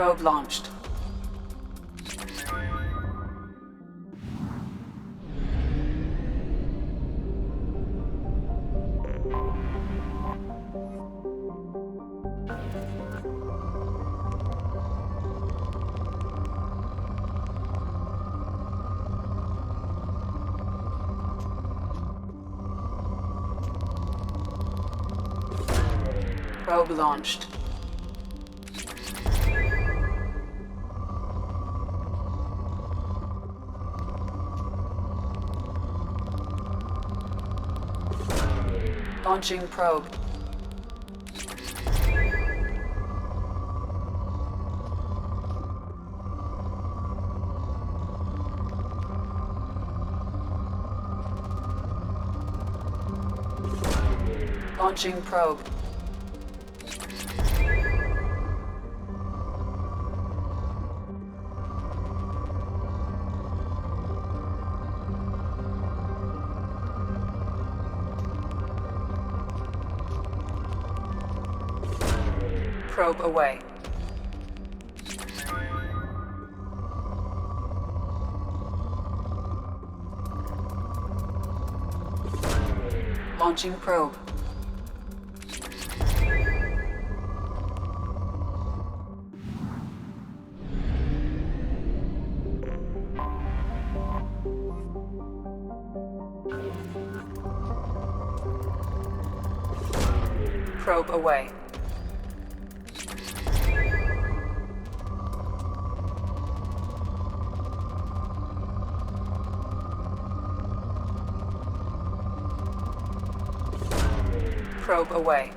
Probe launched. Probe launched. Launching probe. Launching probe. Probe away. Launching probe. Probe away. Probe away.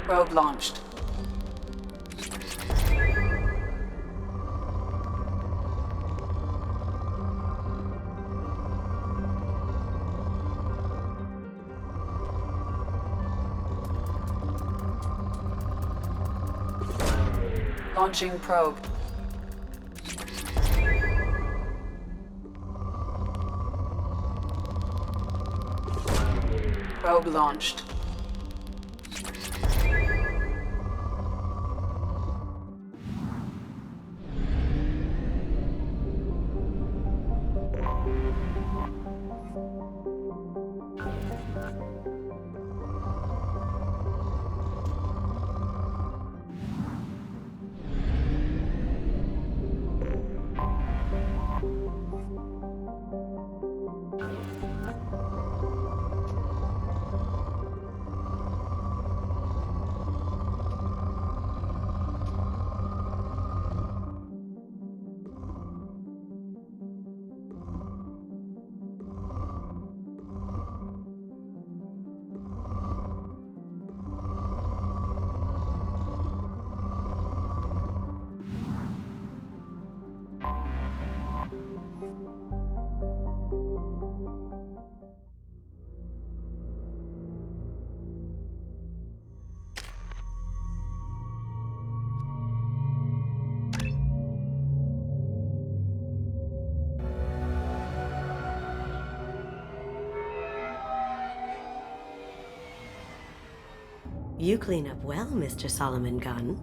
Probe launched. Launching probe. Probe launched. You clean up well, Mr. Solomon Gunn.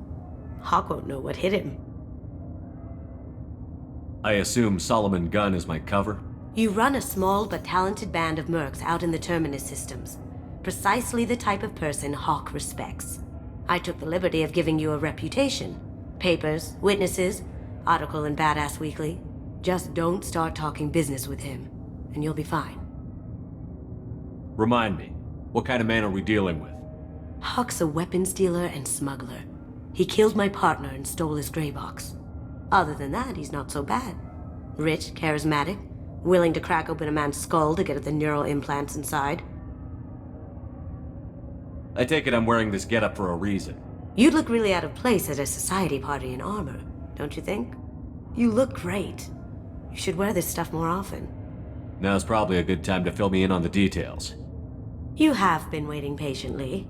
Hawk won't know what hit him. I assume Solomon Gunn is my cover? You run a small but talented band of mercs out in the Terminus systems. Precisely the type of person Hawk respects. I took the liberty of giving you a reputation. Papers, witnesses, article in Badass Weekly. Just don't start talking business with him, and you'll be fine. Remind me, what kind of man are we dealing with? Hawk's a weapons dealer and smuggler. He killed my partner and stole his gray box. Other than that, he's not so bad. Rich, charismatic, willing to crack open a man's skull to get at the neural implants inside. I take it I'm wearing this getup for a reason. You'd look really out of place at a society party in armor, don't you think? You look great. You should wear this stuff more often. Now's probably a good time to fill me in on the details. You have been waiting patiently.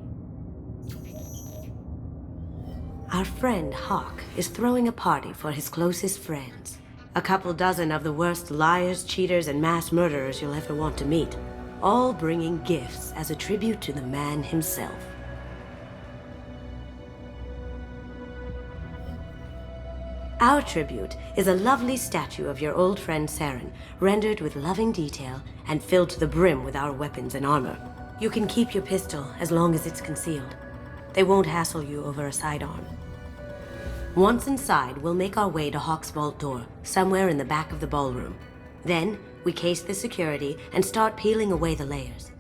Our friend Hawk is throwing a party for his closest friends. A couple dozen of the worst liars, cheaters, and mass murderers you'll ever want to meet. All bringing gifts as a tribute to the man himself. Our tribute is a lovely statue of your old friend Saren, rendered with loving detail and filled to the brim with our weapons and armor. You can keep your pistol as long as it's concealed. They won't hassle you over a sidearm. Once inside, we'll make our way to Hawk's vault door, somewhere in the back of the ballroom. Then, we case the security and start peeling away the layers.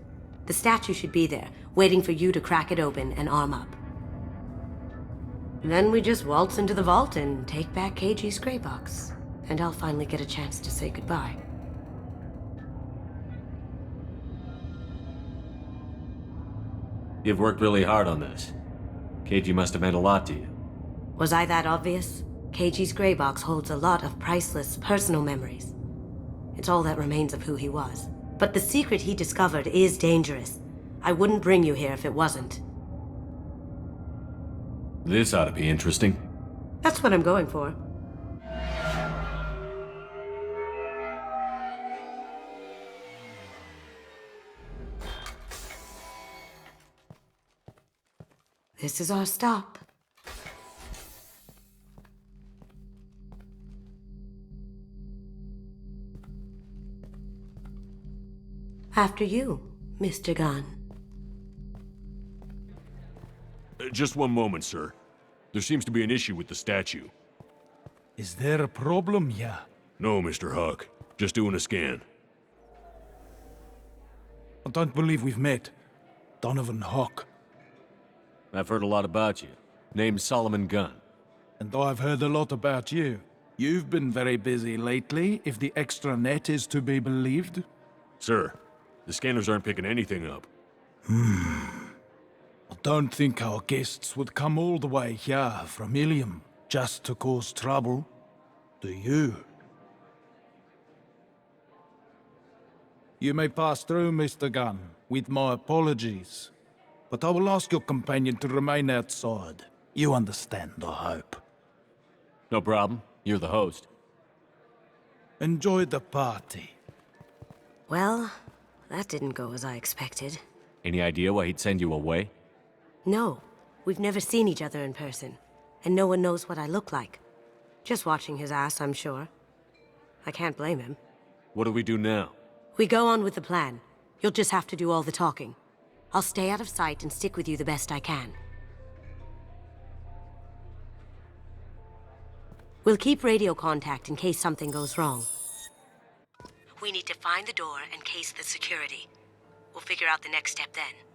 The statue should be there, waiting for you to crack it open and arm up. Then we just waltz into the vault and take back KG's gray box. And I'll finally get a chance to say goodbye. You've worked really hard on this. KG must have meant a lot to you. Was I that obvious? KG's gray box holds a lot of priceless personal memories. It's all that remains of who he was. But the secret he discovered is dangerous. I wouldn't bring you here if it wasn't. This ought to be interesting. That's what I'm going for. This is our stop. After you, Mr. Gunn. Just one moment, sir. There seems to be an issue with the statue. Is there a problem here? No, Mr. Huck. Just doing a scan. I don't believe we've met. Donovan Hawk. I've heard a lot about you. Name's Solomon Gunn. And I've heard a lot about you. You've been very busy lately, if the extra net is to be believed. Sir, the scanners aren't picking anything up. I don't think our guests would come all the way here from Ilium just to cause trouble. Do you? You may pass through, Mr. Gunn, with my apologies. But I will ask your companion to remain outside. You understand, I hope. No problem. You're the host. Enjoy the party. Well, that didn't go as I expected. Any idea why he'd send you away? No, we've never seen each other in person, and no one knows what I look like. Just watching his ass, I'm sure. I can't blame him. What do we do now? We go on with the plan. You'll just have to do all the talking. I'll stay out of sight and stick with you the best I can. We'll keep radio contact in case something goes wrong. We need to find the door and case the security. We'll figure out the next step then.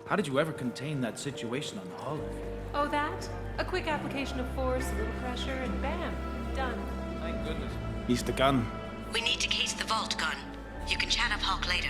How did you ever contain that situation on the holodeck? Oh, that? A quick application of force, a little pressure, and bam, done. Thank goodness. Mr. Gunn, We need to case the vault, Gunn. You can chat up Hawk later.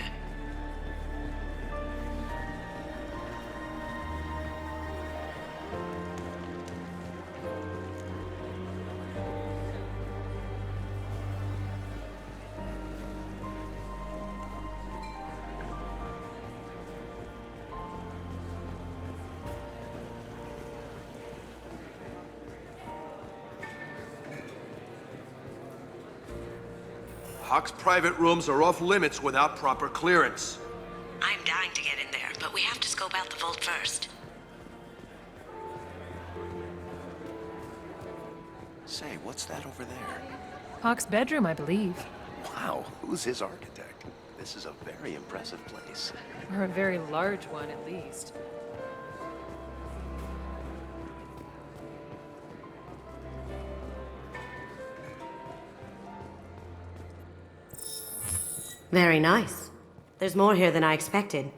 Hawk's private rooms are off limits without proper clearance. I'm dying to get in there, but we have to scope out the vault first. Say, what's that over there? Hawk's bedroom, I believe. Wow, who's his architect? This is a very impressive place. Or a very large one, at least. Very nice. There's more here than I expected.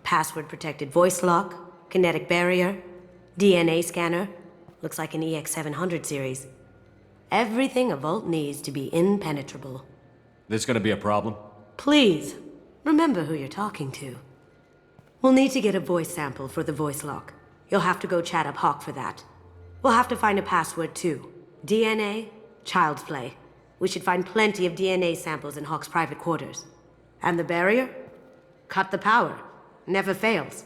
Password-protected voice lock, kinetic barrier, DNA scanner. Looks like an EX700 series. Everything a vault needs to be impenetrable. This gonna be a problem? Please, remember who you're talking to. We'll need to get a voice sample for the voice lock. You'll have to go chat up Hawk for that. We'll have to find a password too. DNA, child's play. We should find plenty of DNA samples in Hawk's private quarters. And the barrier? Cut the power. Never fails.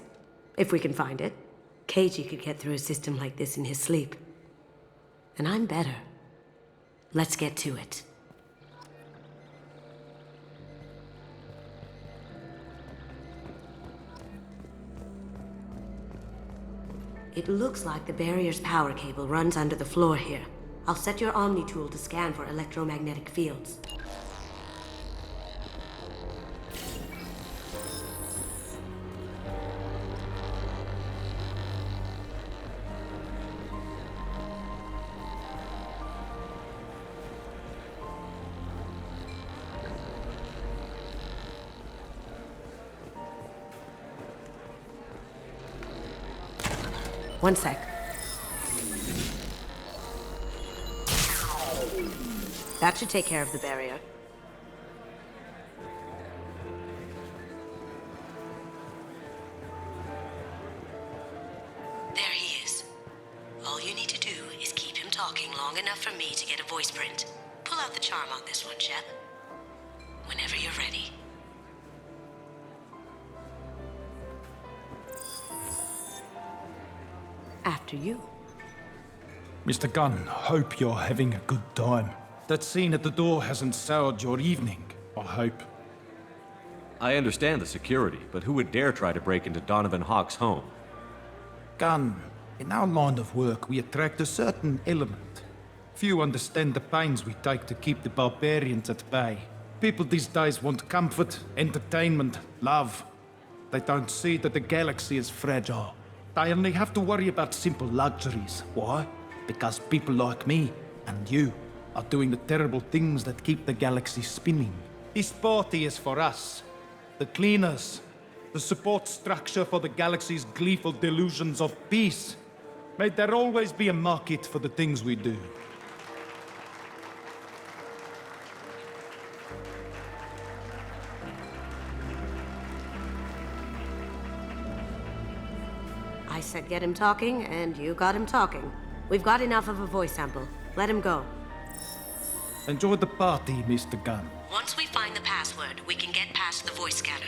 If we can find it. KG could get through a system like this in his sleep. And I'm better. Let's get to it. It looks like the barrier's power cable runs under the floor here. I'll set your Omni tool to scan for electromagnetic fields. One sec. That should take care of the barrier. There he is. All you need to do is keep him talking long enough for me to get a voice print. Pull out the charm on this one, Shep. Whenever you're ready. After you. Mr. Gunn, hope you're having a good time. That scene at the door hasn't soured your evening, I hope. I understand the security, but who would dare try to break into Donovan Hawk's home? Gunn, in our line of work, we attract a certain element. Few understand the pains we take to keep the barbarians at bay. People these days want comfort, entertainment, love. They don't see that the galaxy is fragile. They only have to worry about simple luxuries. Why? Because people like me and you are doing the terrible things that keep the galaxy spinning. This party is for us, the cleaners, the support structure for the galaxy's gleeful delusions of peace. May there always be a market for the things we do. I said get him talking, and you got him talking. We've got enough of a voice sample. Let him go. Enjoy the party, Mr. Gunn. Once we find the password, we can get past the voice scanner.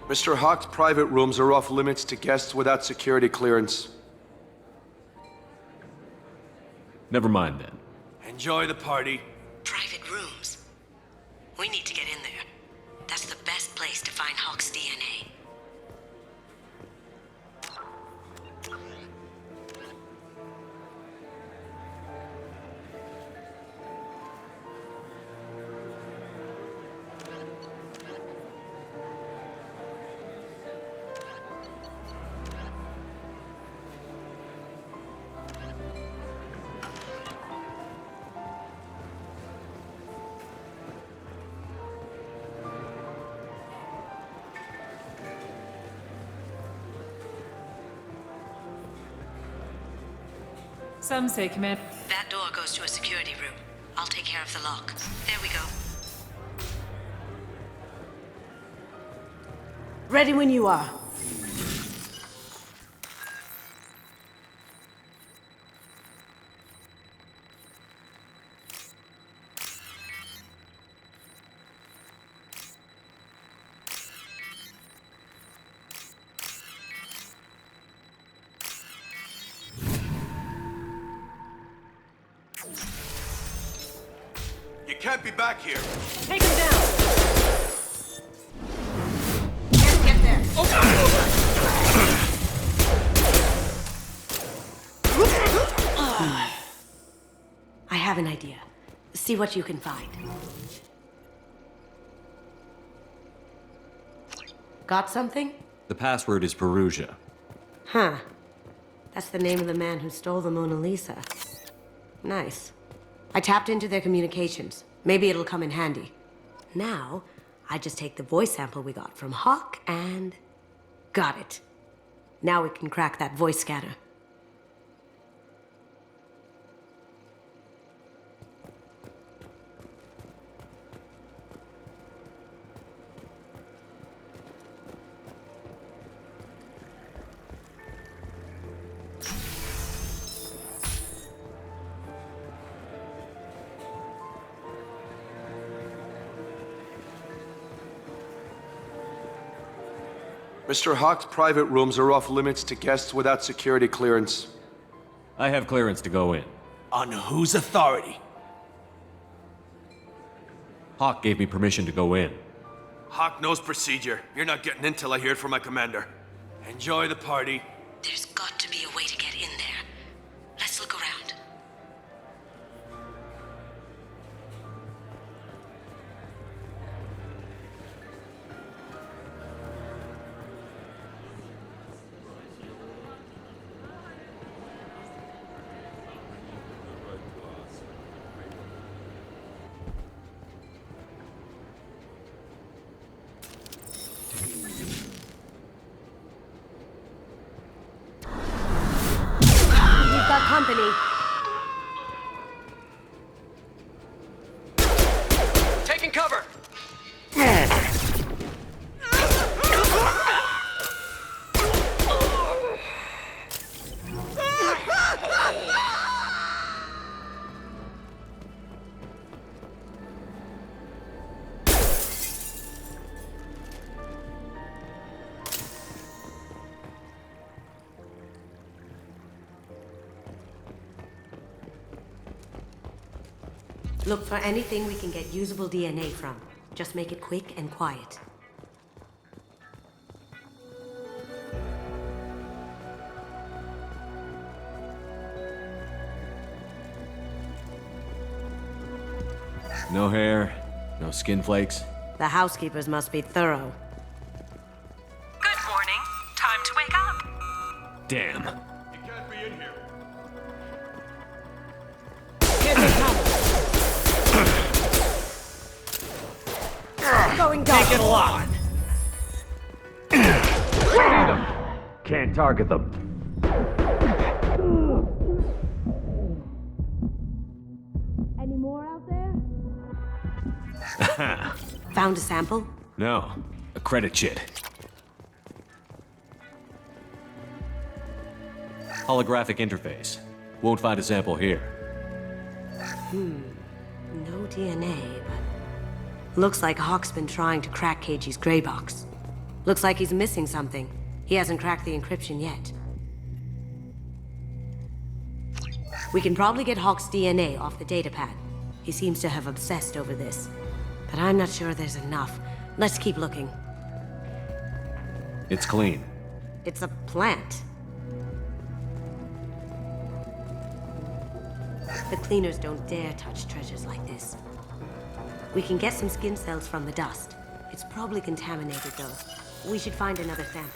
Mr. Hawk's private rooms are off limits to guests without security clearance. Never mind then. Enjoy the party. Private rooms. We need to get in there. That's the best place to find Hawk's DNA. Some say command. That door goes to a security room. I'll take care of the lock. There we go. Ready when you are. You can't be back here. Take him down! Get there. I have an idea. See what you can find. Got something? The password is Perugia. Huh. That's the name of the man who stole the Mona Lisa. Nice. I tapped into their communications. Maybe it'll come in handy. Now, I just take the voice sample we got from Hawk and... got it. Now we can crack that voice scanner. Mr. Hawk's private rooms are off limits to guests without security clearance. I have clearance to go in. On whose authority? Hawk gave me permission to go in. Hawk knows procedure. You're not getting in till I hear it from my commander. Enjoy the party. There's got to be a way to get in there. Let's look around. We've got company. Taking cover! Look for anything we can get usable DNA from. Just make it quick and quiet. No hair, no skin flakes. The housekeepers must be thorough. Good morning. Time to wake up. Damn. You can't be in here. Going dark. Take it alive. Can't target them. Any more out there? Found a sample? No, a credit chit. Holographic interface. Won't find a sample here. No DNA, but... Looks like Hawk's been trying to crack KG's gray box. Looks like he's missing something. He hasn't cracked the encryption yet. We can probably get Hawk's DNA off the datapad. He seems to have obsessed over this. But I'm not sure there's enough. Let's keep looking. It's clean. It's a plant. The cleaners don't dare touch treasures like this. We can get some skin cells from the dust. It's probably contaminated, though. We should find another sample.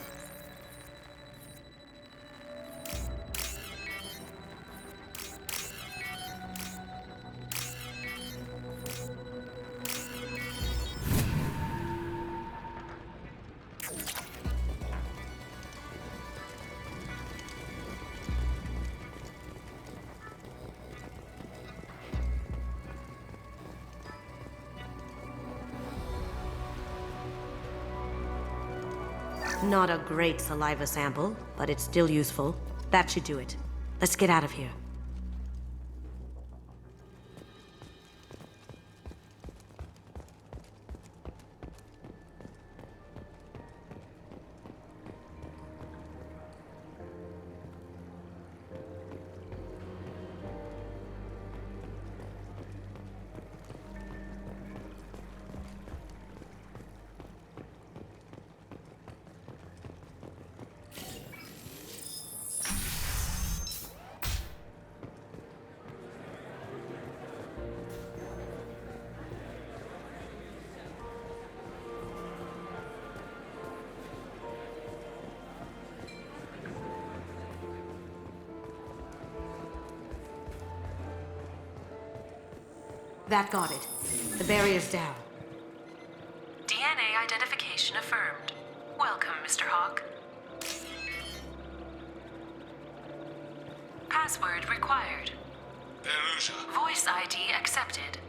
Not a great saliva sample, but it's still useful. That should do it. Let's get out of here. That got it. The barrier's down. DNA identification affirmed. Welcome, Mr. Hawk. Password required. Voice ID accepted.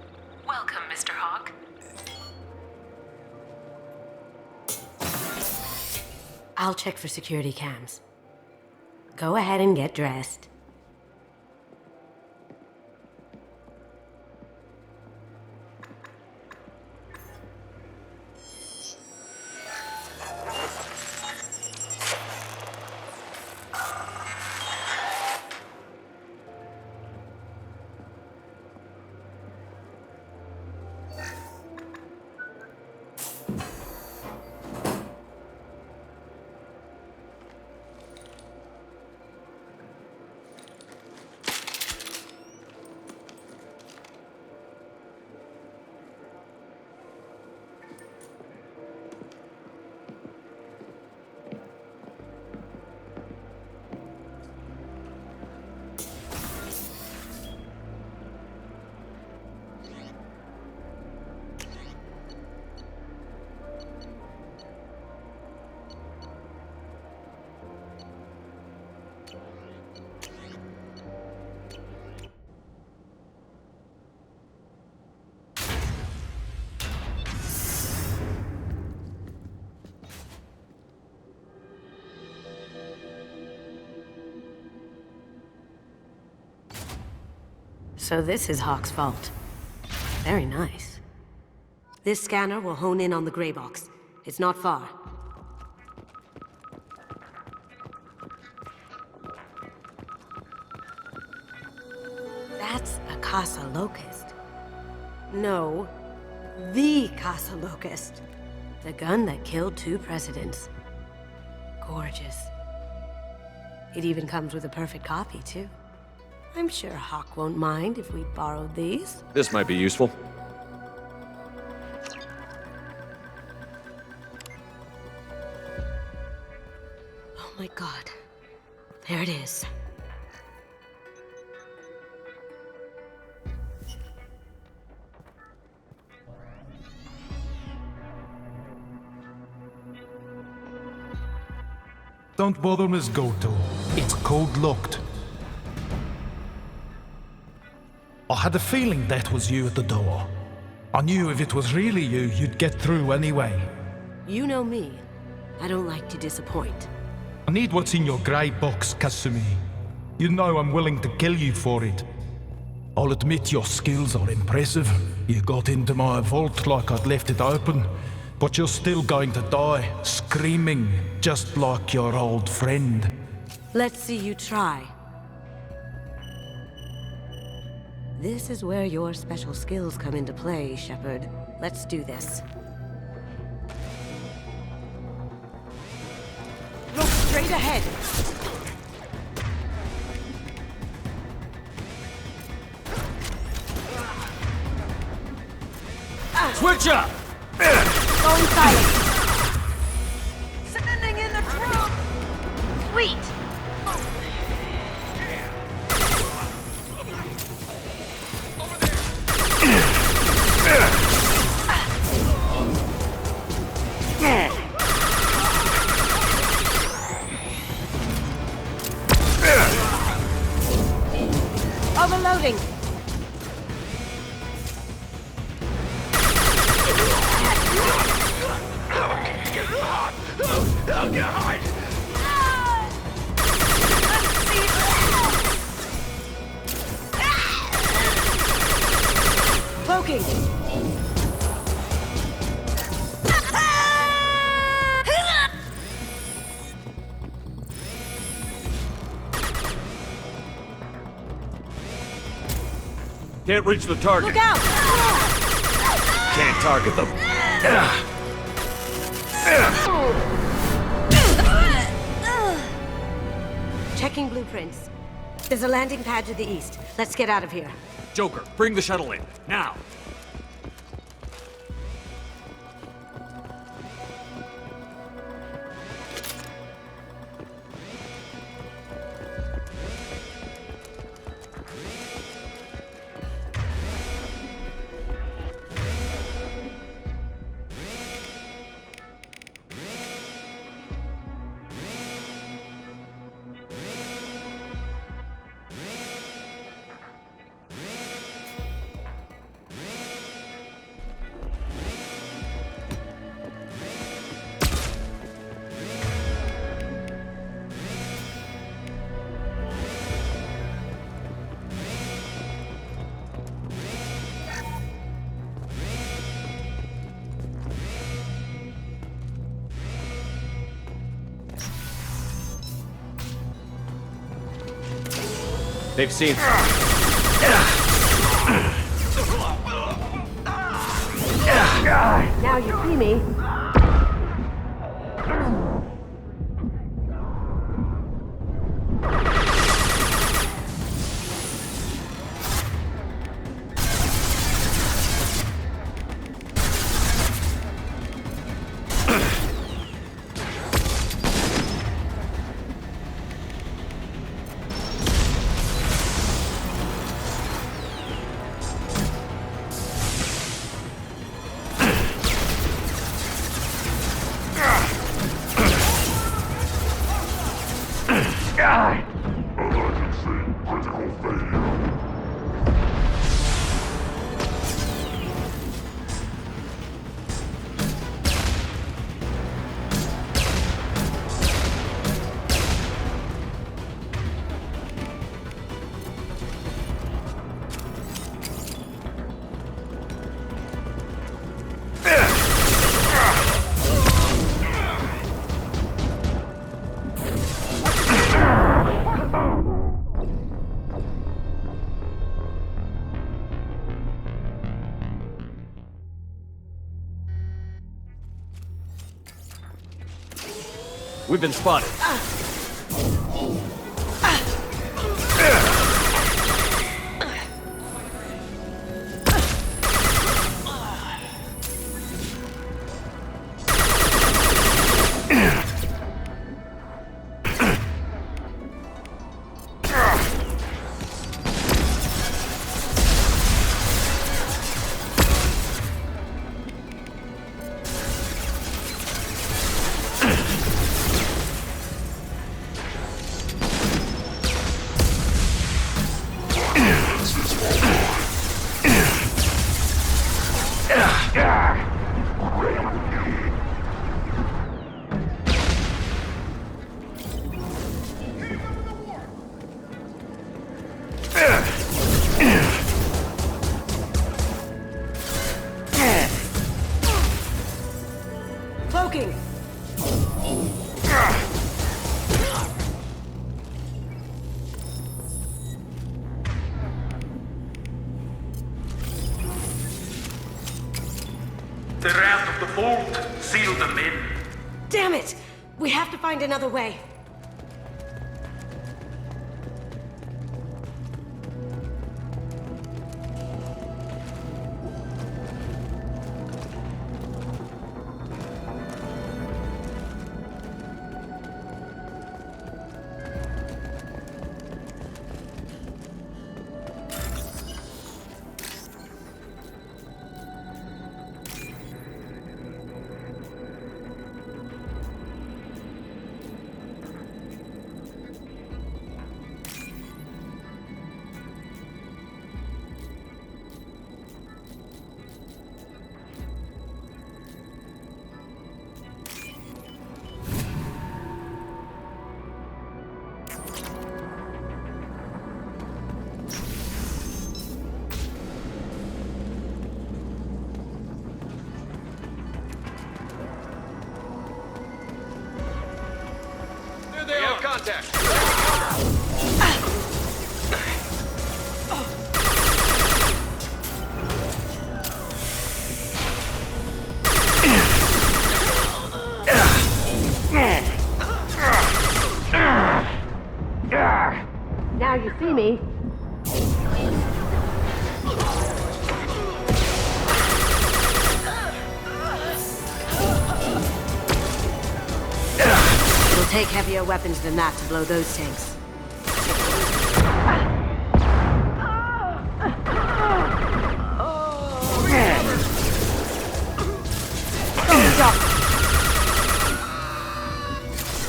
Welcome, Mr. Hawk. I'll check for security cams. Go ahead and get dressed. So this is Hawk's vault. Very nice. This scanner will hone in on the gray box. It's not far. That's a Casa Locust. No, the Casa Locust. The gun that killed 2 presidents. Gorgeous. It even comes with a perfect copy, too. I'm sure Hawk won't mind if we borrowed these. This might be useful. Oh my god. There it is. Don't bother, Miss Goto. It's code-locked. I had a feeling that was you at the door. I knew if it was really you, you'd get through anyway. You know me. I don't like to disappoint. I need what's in your grey box, Kasumi. You know I'm willing to kill you for it. I'll admit your skills are impressive. You got into my vault like I'd left it open. But you're still going to die, screaming, just like your old friend. Let's see you try. This is where your special skills come into play, Shepard. Let's do this. Look straight ahead! Switch up! Phone silent! Sending in the truck! Sweet! Overloading! Cloaking! Can't reach the target. Look out! Can't target them. Checking blueprints. There's a landing pad to the east. Let's get out of here. Joker, bring the shuttle in. Now. They've seen... Now you see me. We've been spotted. Cloaking! They're out of the vault. Seal them in. Damn it! We have to find another way. Contact. Now you see me. It'll take heavier weapons than that to blow those tanks.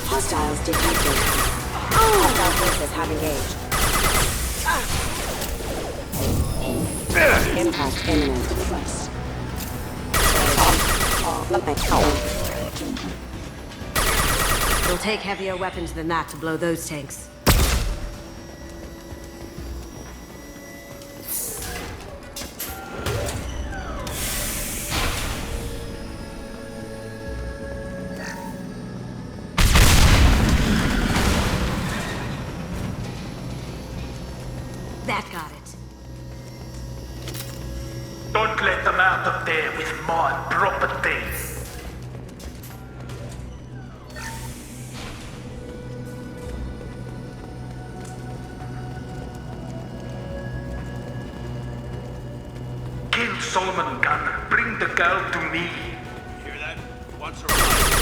Hostiles detected. Hostile forces have engaged. Impact imminent. It'll take heavier weapons than that to blow those tanks. That got it. Don't let them out of there with my property. Kill Solomon Gunn. Bring the girl to me. Hear that? Once or twice.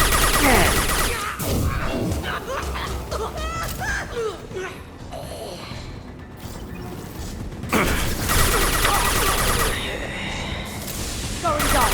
Going down.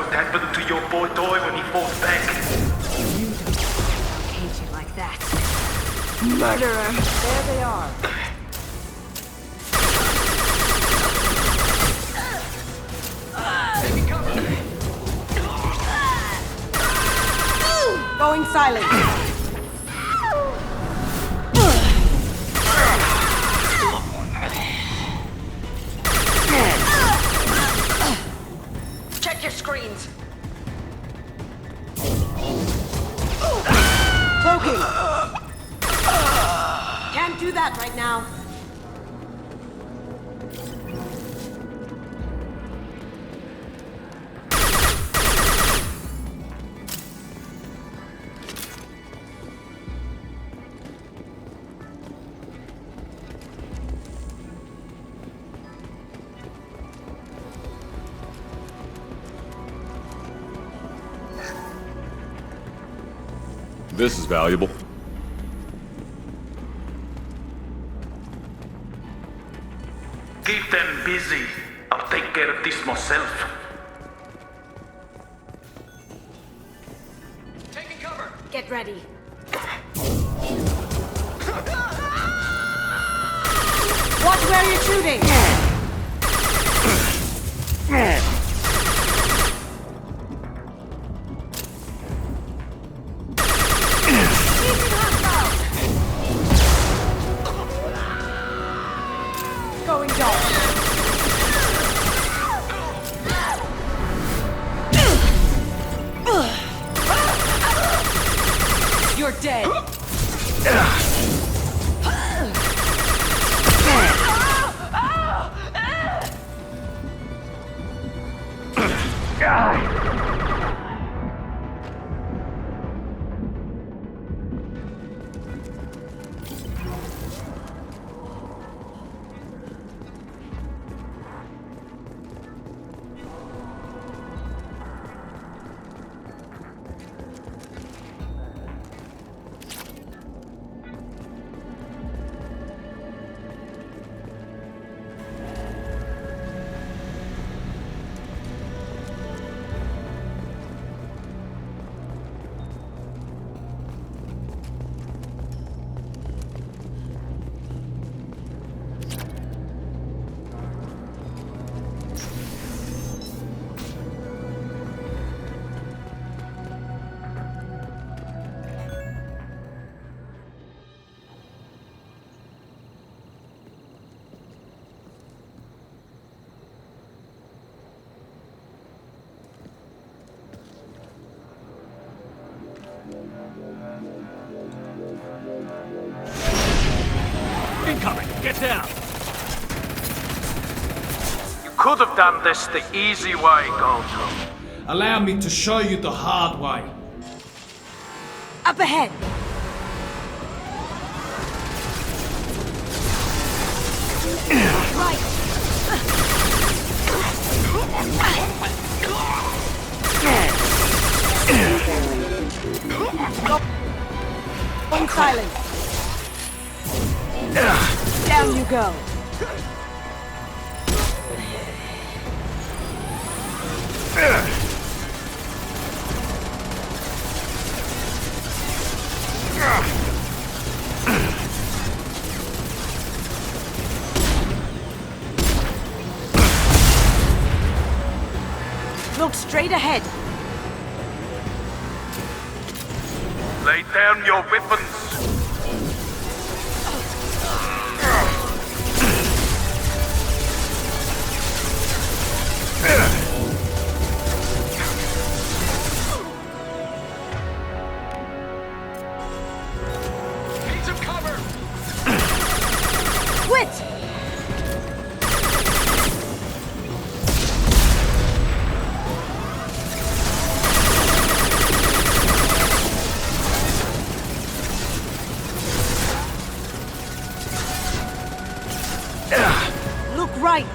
what happened to your boy toy when he fought back. You don't hate you like that. Murderer! There they are. Going silent. Check your screens. Cloaking. Can't do that right now. This is valuable. Keep them busy. I'll take care of this myself. Taking cover. Get ready. Watch where you're shooting. Going dark. You're dead. Incoming! Get down! You could have done this the easy way, Goldtop. Allow me to show you the hard way. Up ahead. Right. Going silent. Down you go. Look straight ahead. Lay down your weapons. Need some cover. Quit! Look right.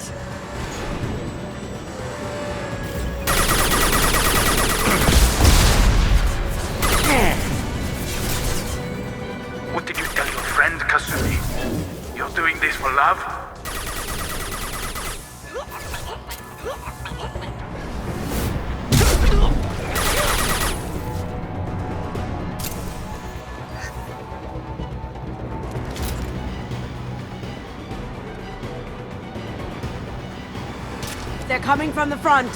What did you tell your friend, Kasumi? You're doing this for love? They're coming from the front.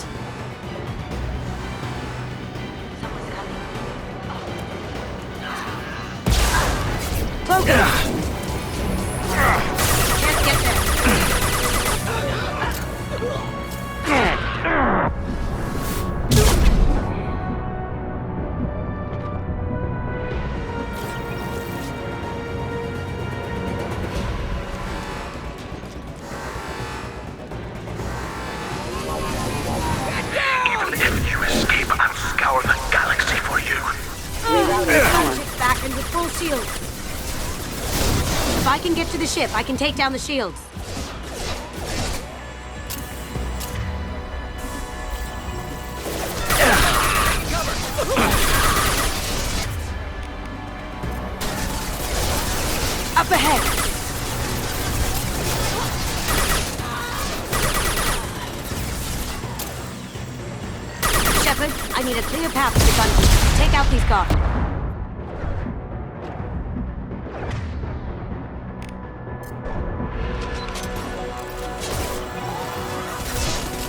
Cloak him. Can't get there. Even if you escape, I'll scour the galaxy for you. Back and with full shield. If I can get to the ship, I can take down the shields. Up ahead. Shepard, I need a clear path to the gun. Take out these guards.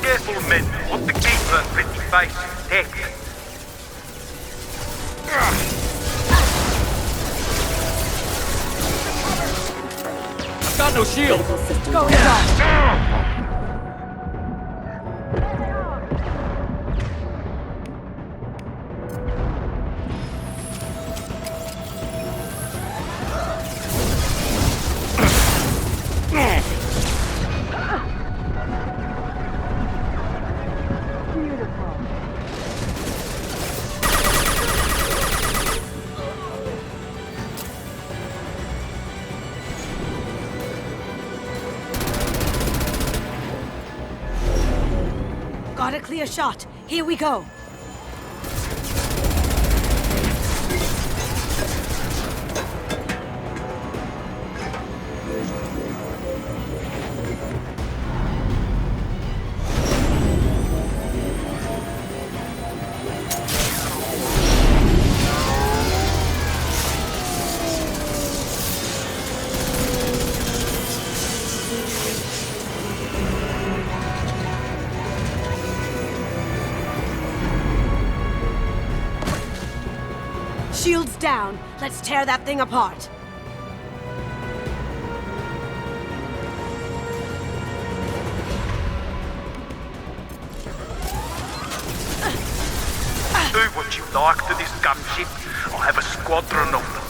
Careful, men. What the gate run pretty face. Heck. I've got no shield! Go inside. Got a clear shot. Here we go. Shields down. Let's tear that thing apart. Do what you like to this gunship. I'll have a squadron of them.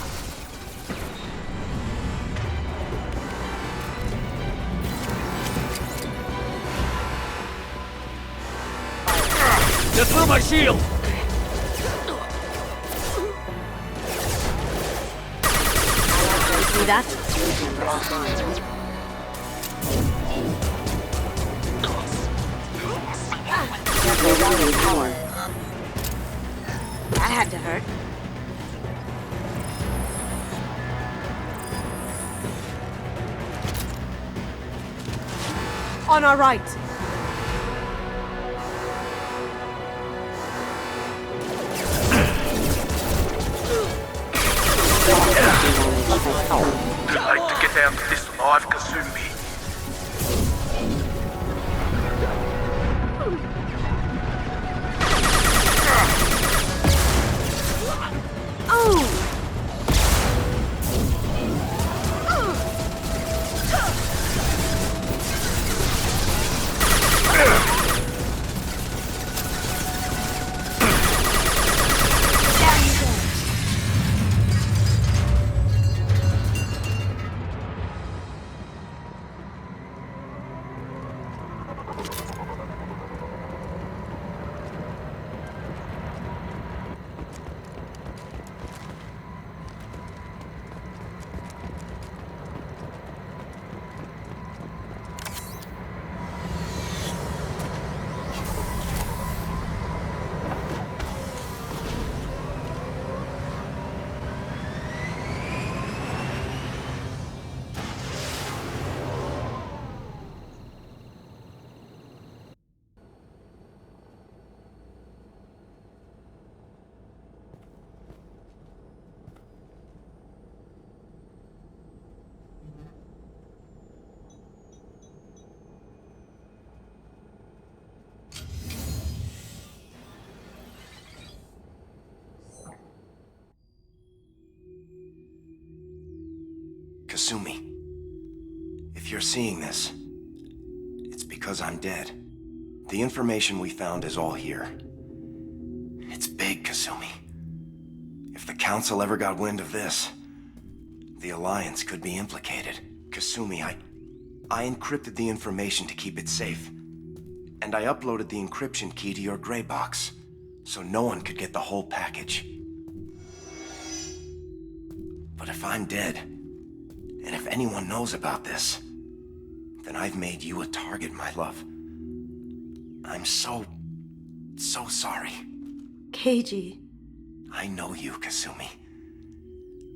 They're through my shield! See that? That had to hurt. On our right. Too late to get out of this alive, Kazumi. Kasumi, if you're seeing this, it's because I'm dead. The information we found is all here. It's big, Kasumi. If the Council ever got wind of this, the Alliance could be implicated. Kasumi, I encrypted the information to keep it safe. And I uploaded the encryption key to your gray box, so no one could get the whole package. But if I'm dead, and if anyone knows about this, then I've made you a target, my love. I'm so sorry. Keiji. I know you, Kasumi.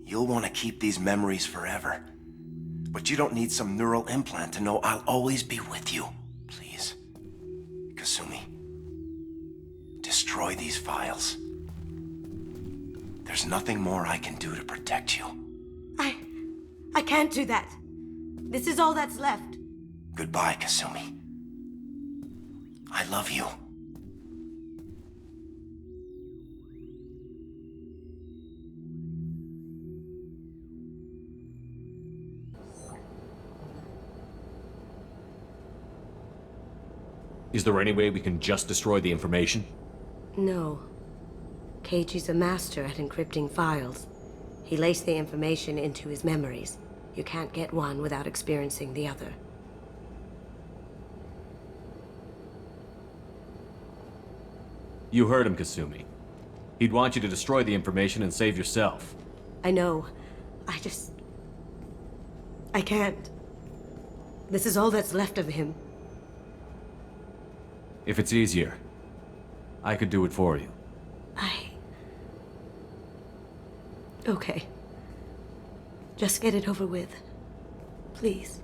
You'll want to keep these memories forever. But you don't need some neural implant to know I'll always be with you. Please, Kasumi, destroy these files. There's nothing more I can do to protect you. I can't do that. This is all that's left. Goodbye, Kasumi. I love you. Is there any way we can just destroy the information? No. Keiji's a master at encrypting files. He laced the information into his memories. You can't get one without experiencing the other. You heard him, Kasumi. He'd want you to destroy the information and save yourself. I know. I can't. This is all that's left of him. If it's easier, I could do it for you. Okay. Just get it over with. Please.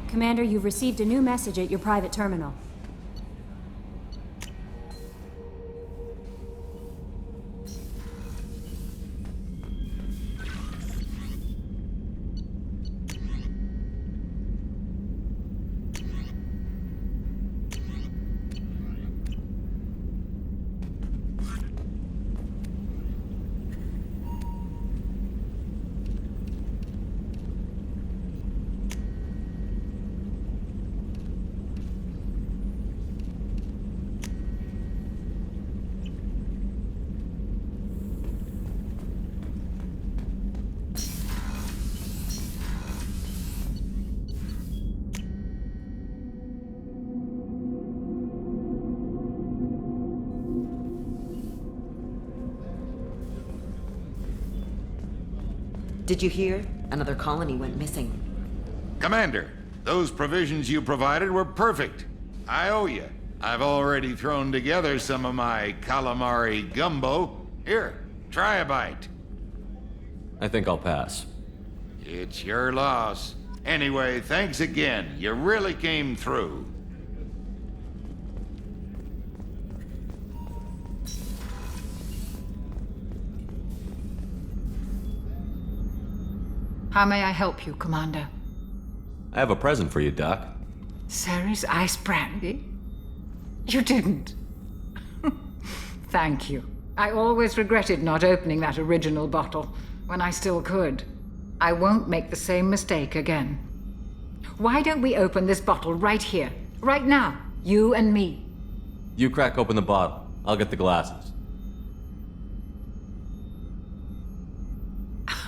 Commander, you've received a new message at your private terminal. Did you hear? Another colony went missing. Commander, those provisions you provided were perfect. I owe you. I've already thrown together some of my calamari gumbo. Here, try a bite. I think I'll pass. It's your loss. Anyway, thanks again. You really came through. How may I help you, Commander? I have a present for you, Doc. Ceres ice brandy? You didn't. Thank you. I always regretted not opening that original bottle when I still could. I won't make the same mistake again. Why don't we open this bottle right here, right now, you and me? You crack open the bottle. I'll get the glasses.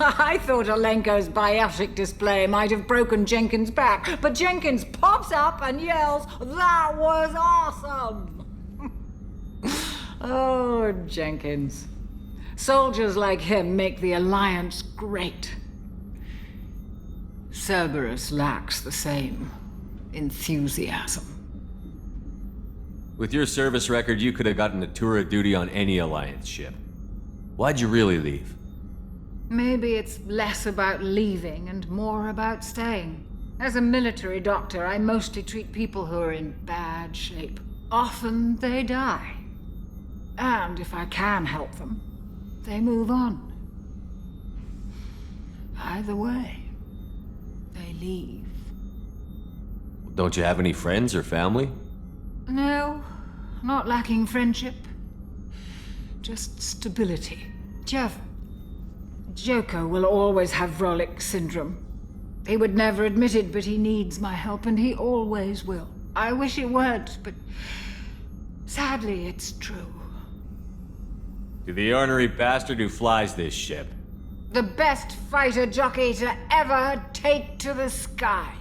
I thought Alenko's biotic display might have broken Jenkins' back, but Jenkins pops up and yells, "That was awesome!" Oh, Jenkins. Soldiers like him make the Alliance great. Cerberus lacks the same enthusiasm. With your service record, you could have gotten a tour of duty on any Alliance ship. Why'd you really leave? Maybe it's less about leaving and more about staying. As a military doctor, I mostly treat people who are in bad shape. Often they die. And if I can help them, they move on. Either way, they leave. Don't you have any friends or family? No, not lacking friendship. Just stability. Jeff, Joker will always have Vrolik syndrome. He would never admit it, but he needs my help, and he always will. I wish it weren't, but sadly, it's true. To the ornery bastard who flies this ship. The best fighter jockey to ever take to the skies.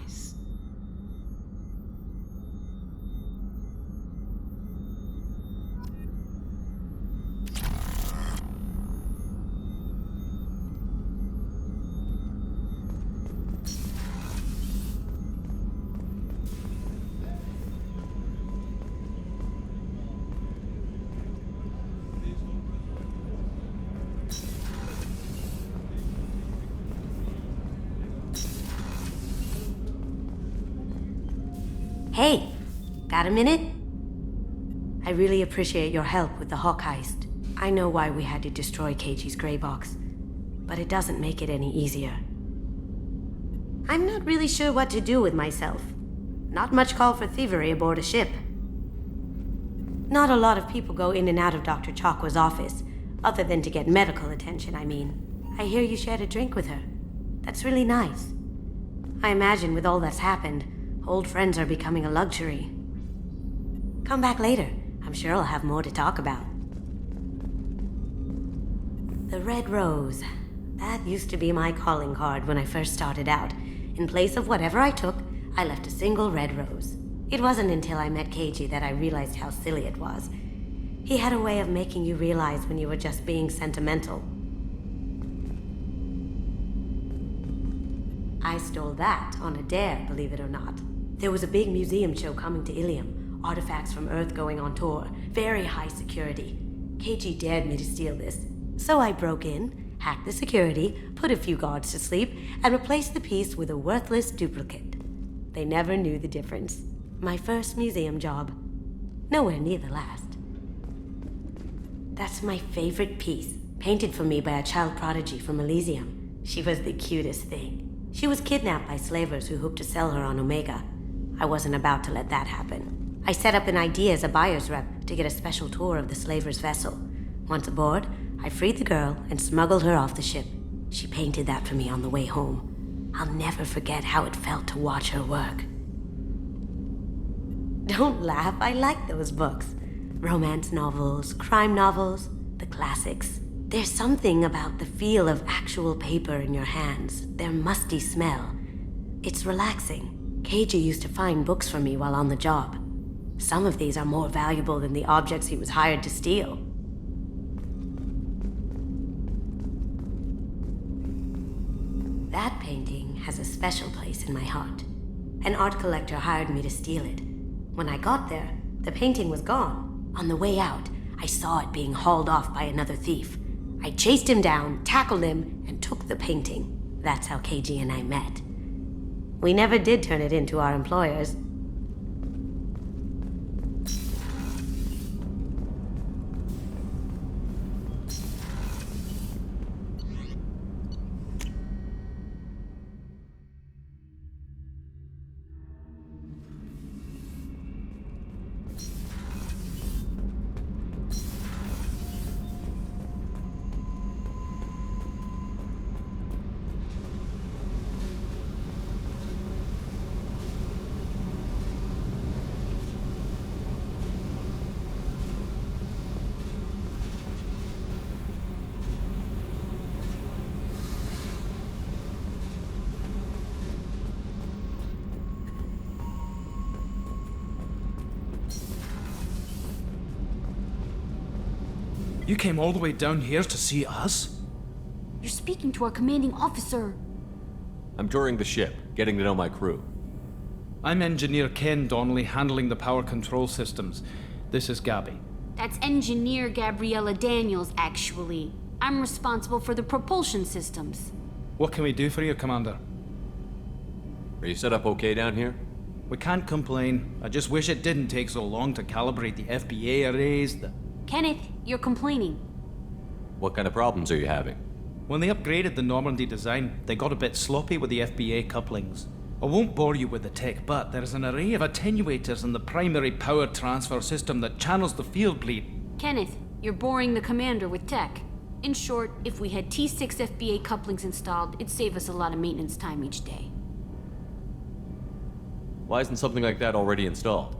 Hey, got a minute? I really appreciate your help with the Hawk heist. I know why we had to destroy KG's gray box, but it doesn't make it any easier. I'm not really sure what to do with myself. Not much call for thievery aboard a ship. Not a lot of people go in and out of Dr. Chakwa's office, other than to get medical attention, I mean. I hear you shared a drink with her. That's really nice. I imagine with all that's happened, old friends are becoming a luxury. Come back later. I'm sure I'll have more to talk about. The Red Rose. That used to be my calling card when I first started out. In place of whatever I took, I left a single red rose. It wasn't until I met KG that I realized how silly it was. He had a way of making you realize when you were just being sentimental. I stole that on a dare, believe it or not. There was a big museum show coming to Ilium. Artifacts from Earth going on tour. Very high security. KG dared me to steal this. So I broke in, hacked the security, put a few guards to sleep, and replaced the piece with a worthless duplicate. They never knew the difference. My first museum job. Nowhere near the last. That's my favorite piece, painted for me by a child prodigy from Elysium. She was the cutest thing. She was kidnapped by slavers who hoped to sell her on Omega. I wasn't about to let that happen. I set up an idea as a buyer's rep to get a special tour of the slaver's vessel. Once aboard, I freed the girl and smuggled her off the ship. She painted that for me on the way home. I'll never forget how it felt to watch her work. Don't laugh, I like those books. Romance novels, crime novels, the classics. There's something about the feel of actual paper in your hands, their musty smell. It's relaxing. KG used to find books for me while on the job. Some of these are more valuable than the objects he was hired to steal. That painting has a special place in my heart. An art collector hired me to steal it. When I got there, the painting was gone. On the way out, I saw it being hauled off by another thief. I chased him down, tackled him, and took the painting. That's how KG and I met. We never did turn it into our employers. You came all the way down here to see us? You're speaking to our commanding officer. I'm touring the ship, getting to know my crew. I'm Engineer Ken Donnelly, handling the power control systems. This is Gabby. That's Engineer Gabriella Daniels, actually. I'm responsible for the propulsion systems. What can we do for you, Commander? Are you set up okay down here? We can't complain. I just wish it didn't take so long to calibrate the FBA arrays. Kenneth, you're complaining. What kind of problems are you having? When they upgraded the Normandy design, they got a bit sloppy with the FBA couplings. I won't bore you with the tech, but there's an array of attenuators in the primary power transfer system that channels the field bleed. Kenneth, you're boring the commander with tech. In short, if we had T6 FBA couplings installed, it'd save us a lot of maintenance time each day. Why isn't something like that already installed?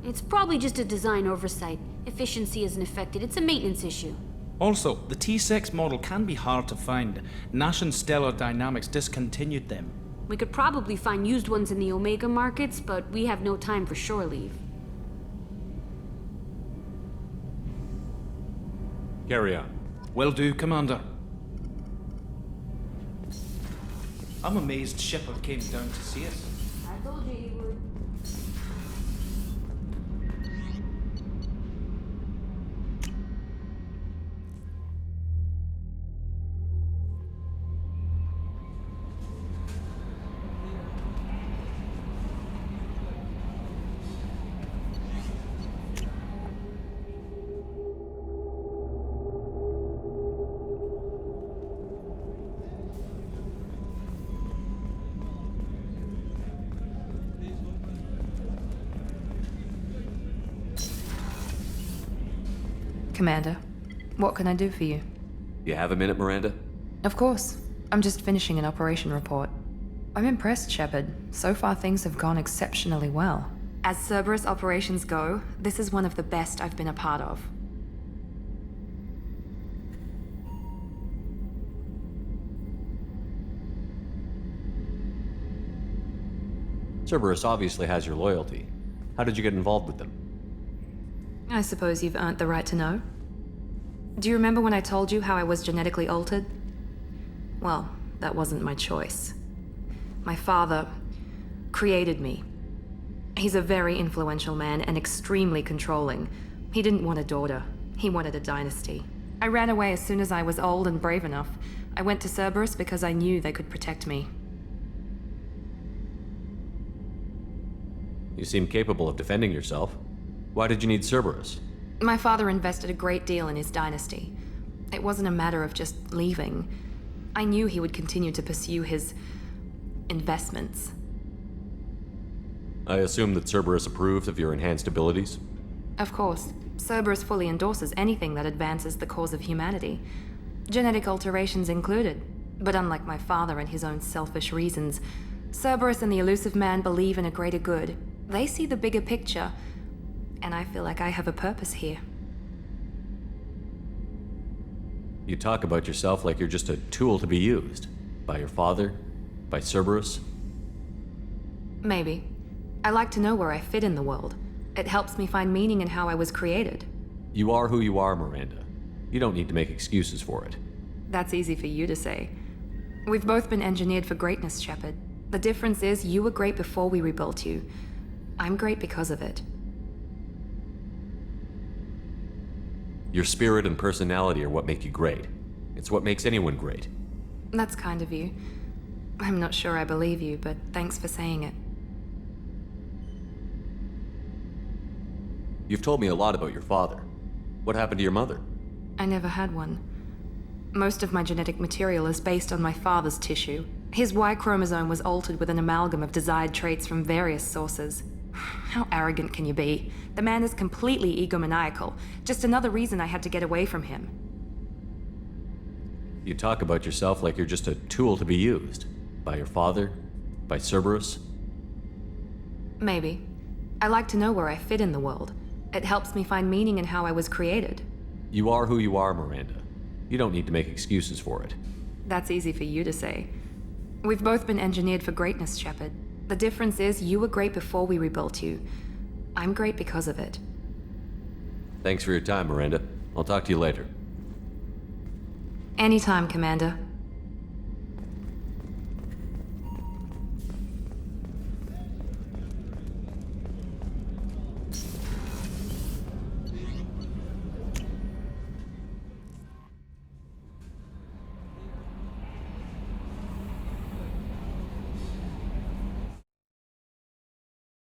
It's probably just a design oversight. Efficiency isn't affected, it's a maintenance issue. Also, the T6 model can be hard to find. Nash and Stellar Dynamics discontinued them. We could probably find used ones in the Omega markets, but we have no time for shore leave. Carry on. Will do, Commander. I'm amazed Shepard came down to see us. I told you he would. Commander, what can I do for you? You have a minute, Miranda? Of course. I'm just finishing an operation report. I'm impressed, Shepard. So far, things have gone exceptionally well. As Cerberus operations go, this is one of the best I've been a part of. Cerberus obviously has your loyalty. How did you get involved with them? I suppose you've earned the right to know. Do you remember when I told you how I was genetically altered? Well, that wasn't my choice. My father created me. He's a very influential man and extremely controlling. He didn't want a daughter. He wanted a dynasty. I ran away as soon as I was old and brave enough. I went to Cerberus because I knew they could protect me. You seem capable of defending yourself. Why did you need Cerberus? My father invested a great deal in his dynasty. It wasn't a matter of just leaving. I knew he would continue to pursue his investments. I assume that Cerberus approved of your enhanced abilities? Of course. Cerberus fully endorses anything that advances the cause of humanity. Genetic alterations included. But unlike my father and his own selfish reasons, Cerberus and the Elusive Man believe in a greater good. They see the bigger picture, and I feel like I have a purpose here. You talk about yourself like you're just a tool to be used. By your father? By Cerberus? Maybe. I like to know where I fit in the world. It helps me find meaning in how I was created. You are who you are, Miranda. You don't need to make excuses for it. That's easy for you to say. We've both been engineered for greatness, Shepard. The difference is you were great before we rebuilt you. I'm great because of it. Your spirit and personality are what make you great. It's what makes anyone great. That's kind of you. I'm not sure I believe you, but thanks for saying it. You've told me a lot about your father. What happened to your mother? I never had one. Most of my genetic material is based on my father's tissue. His Y chromosome was altered with an amalgam of desired traits from various sources. How arrogant can you be? The man is completely egomaniacal. Just another reason I had to get away from him. You talk about yourself like you're just a tool to be used. By your father? By Cerberus? Maybe. I like to know where I fit in the world. It helps me find meaning in how I was created. You are who you are, Miranda. You don't need to make excuses for it. That's easy for you to say. We've both been engineered for greatness, Shepard. The difference is you were great before we rebuilt you. I'm great because of it. Thanks for your time, Miranda. I'll talk to you later. Anytime, Commander.